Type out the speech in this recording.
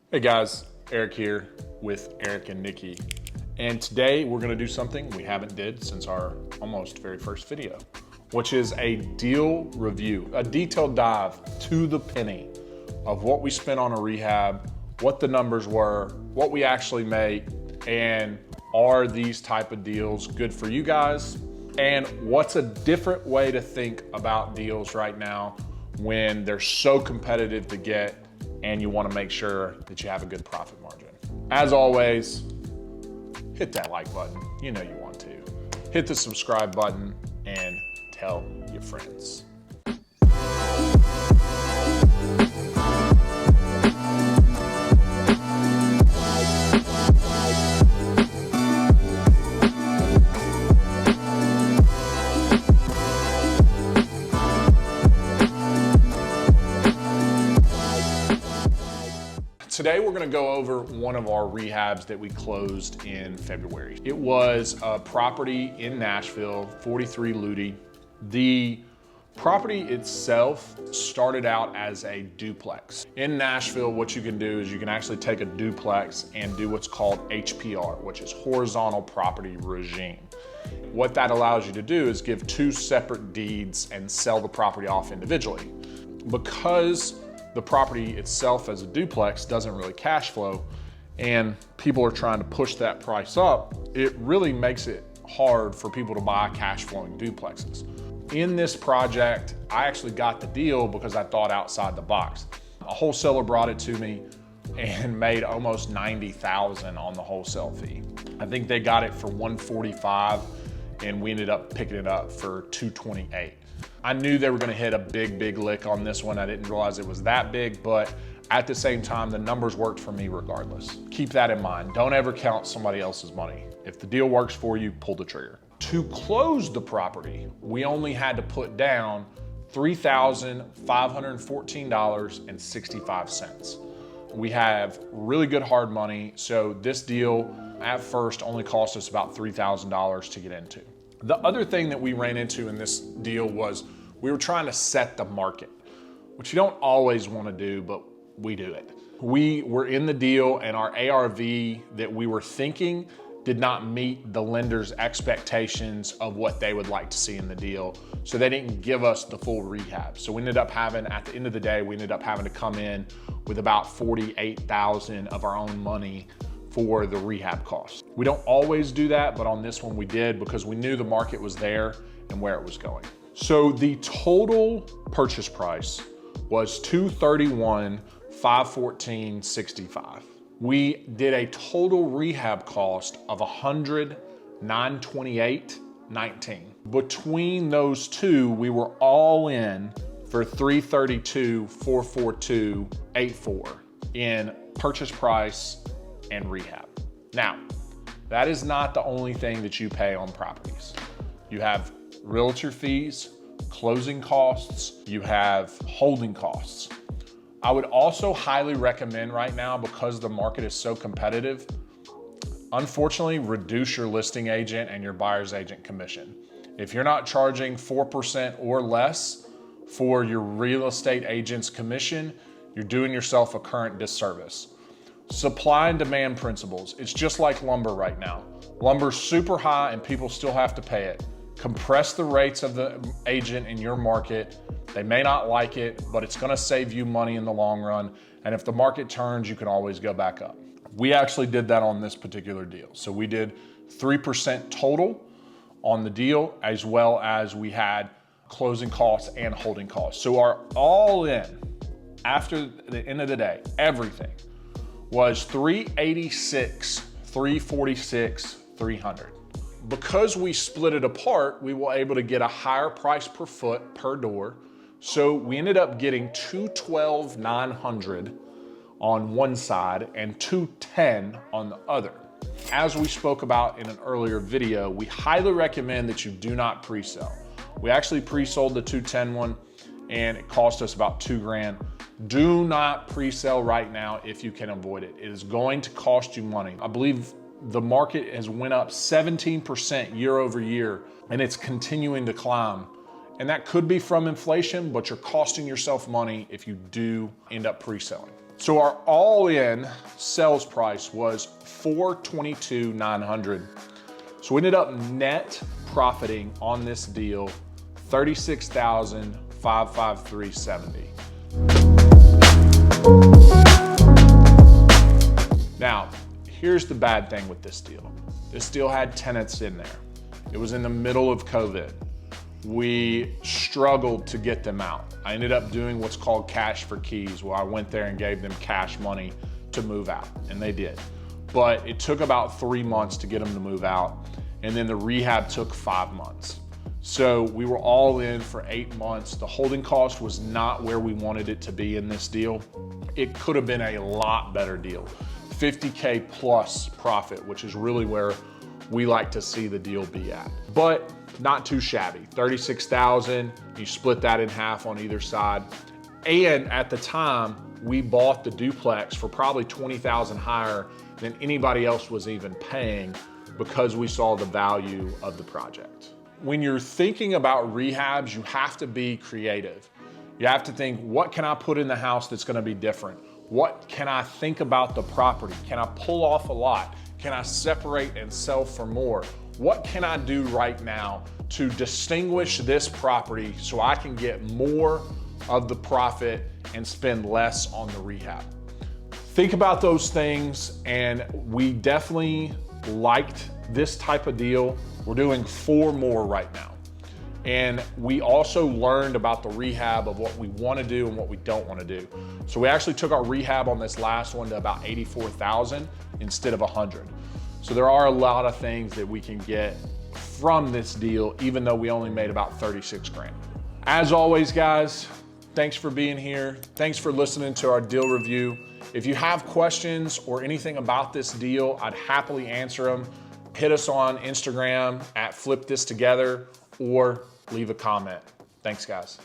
Hey guys, Eric here with Eric and Nikki. And today we're gonna do something we haven't did since our almost very first video, which is a deal review, a detailed dive to the penny of what we spent on a rehab, what the numbers were, what we actually make, and are these type of deals good for you guys? And what's a different way to think about deals right now when they're so competitive to get and you want to make sure that you have a good profit margin. As always, hit that like button. You know you want to. Hit the subscribe button and tell your friends. Today we're gonna go over one of our rehabs that we closed in February. It was a property in Nashville, 43 Luty. The property itself started out as a duplex. In Nashville, what you can do is you can actually take a duplex and do what's called HPR, which is horizontal property regime. What that allows you to do is give two separate deeds and sell the property off individually. Because the property itself as a duplex doesn't really cash flow and people are trying to push that price up, it really makes it hard for people to buy cash flowing duplexes. In this project, I actually got the deal because I thought outside the box. A wholesaler brought it to me and made almost $90,000 on the wholesale fee. I think they got it for $145 and we ended up picking it up for $228. I knew they were gonna hit a big lick on this one. I didn't realize it was that big, but at the same time, the numbers worked for me regardless. Keep that in mind. Don't ever count somebody else's money. If the deal works for you, pull the trigger. To close the property, we only had to put down $3,514.65. We have really good hard money, so this deal at first only cost us about $3,000 to get into. The other thing that we ran into in this deal was we were trying to set the market, which you don't always want to do, but we do it. We were in the deal and our ARV that we were thinking did not meet the lender's expectations of what they would like to see in the deal. So they didn't give us the full rehab. So we ended up having, at the end of the day, we ended up having to come in with about $48,000 of our own money for the rehab costs. We don't always do that, but on this one we did because we knew the market was there and where it was going. So the total purchase price was $231,514.65. We did a total rehab cost of $109,28.19. Between those two, we were all in for $332,442.84 in purchase price and rehab. Now, that is not the only thing that you pay on properties. You have realtor fees, closing costs, you have holding costs. I would also highly recommend right now, because the market is so competitive, unfortunately, reduce your listing agent and your buyer's agent commission. If you're not charging 4% or less for your real estate agent's commission, you're doing yourself a current disservice. Supply and demand principles. It's just like lumber right now. Lumber's super high and people still have to pay it. Compress the rates of the agent in your market. They may not like it, but it's gonna save you money in the long run. And if the market turns, you can always go back up. We actually did that on this particular deal. So we did 3% total on the deal, as well as we had closing costs and holding costs. So our all in, after the end of the day, everything, was $386, $346, $300. Because we split it apart, we were able to get a higher price per foot per door. So we ended up getting $212,900 on one side and $210 on the other. As we spoke about in an earlier video, we highly recommend that you do not pre-sell. We actually pre-sold the $210 one and it cost us about $2,000. Do not pre-sell right now if you can avoid it. It is going to cost you money. I believe the market has went up 17% year over year and it's continuing to climb. And that could be from inflation, but you're costing yourself money if you do end up pre-selling. So our all-in sales price was $422,900. So we ended up net profiting on this deal $36,553.70. Now, here's the bad thing with this deal. This deal had tenants in there. It was in the middle of COVID. We struggled to get them out. I ended up doing what's called cash for keys, where I went there and gave them cash money to move out, and they did. But it took about 3 months to get them to move out, and then the rehab took 5 months. So we were all in for 8 months. The holding cost was not where we wanted it to be in this deal. It could have been a lot better deal. 50K plus profit, which is really where we like to see the deal be at. But not too shabby. 36,000, you split that in half on either side. And at the time, we bought the duplex for probably 20,000 higher than anybody else was even paying, because we saw the value of the project. When you're thinking about rehabs, you have to be creative. You have to think, what can I put in the house that's gonna be different? What can I think about the property? Can I pull off a lot? Can I separate and sell for more? What can I do right now to distinguish this property so I can get more of the profit and spend less on the rehab? Think about those things, and we definitely liked this type of deal. We're doing 4 more right now. And we also learned about the rehab of what we want to do and what we don't want to do. So we actually took our rehab on this last one to about 84,000 instead of 100. So there are a lot of things that we can get from this deal, even though we only made about 36 grand. As always, guys, thanks for being here. Thanks for listening to our deal review. If you have questions or anything about this deal, I'd happily answer them. Hit us on Instagram at FlipThisTogether or leave a comment. Thanks, guys.